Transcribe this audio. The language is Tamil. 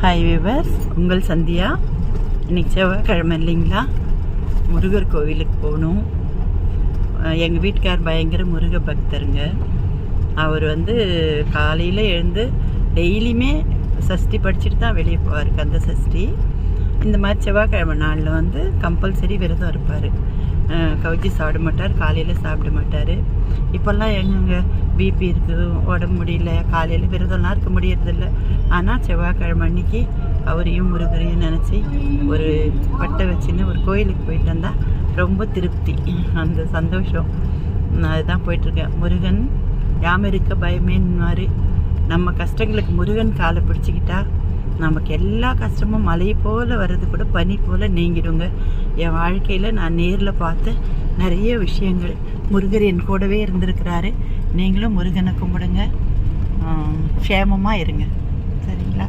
ஹாய் விவர்ஸ், உங்கள் சந்தியா. இன்றைக்கி செவ்வாய்க்கிழமை இல்லைங்களா, முருகர் கோவிலுக்கு போகணும். எங்கள் வீட்டுக்கார் பயங்கர முருக பக்தருங்க. அவர் காலையில் எழுந்து டெய்லியுமே சஷ்டி படிச்சுட்டு தான் வெளியே போவார். கந்த சஷ்டி. இந்த மாதிரி செவ்வாய்க்கிழமை நாளில் கம்பல்சரி விரதம் இருப்பார். கவுச்சி சாப்பிட மாட்டார், காலையில் சாப்பிட மாட்டார். இப்போல்லாம் எங்கெங்க பிபி இருக்குது, உடம்பு முடியல, காலையில் விரதம்லாம் இருக்க முடியறதில்ல. ஆனால் செவ்வாய்க்கிழமை அன்னைக்கு அவரையும் முருகரையும் நினச்சி ஒரு பட்டை வச்சுன்னு ஒரு கோயிலுக்கு போயிட்டு வந்தால் ரொம்ப திருப்தி, அந்த சந்தோஷம். நான் அதுதான் போயிட்டுருக்கேன். முருகன் யாம் இருக்க பயமேன்னுவார். நம்ம கஷ்டங்களுக்கு முருகன் காலை பிடிச்சிக்கிட்டா நமக்கு எல்லா கஷ்டமும் மலை போல் வர்றது கூட பனி போல் நீங்கிடுங்க. என் வாழ்க்கையில் நான் நேரில் பார்த்த நிறைய விஷயங்கள், முருகர் என் கூடவே இருந்திருக்கிறாரு. நீங்களும் முருகனை கும்பிடுங்க, க்ஷேமமாக இருங்க. சரிங்களா?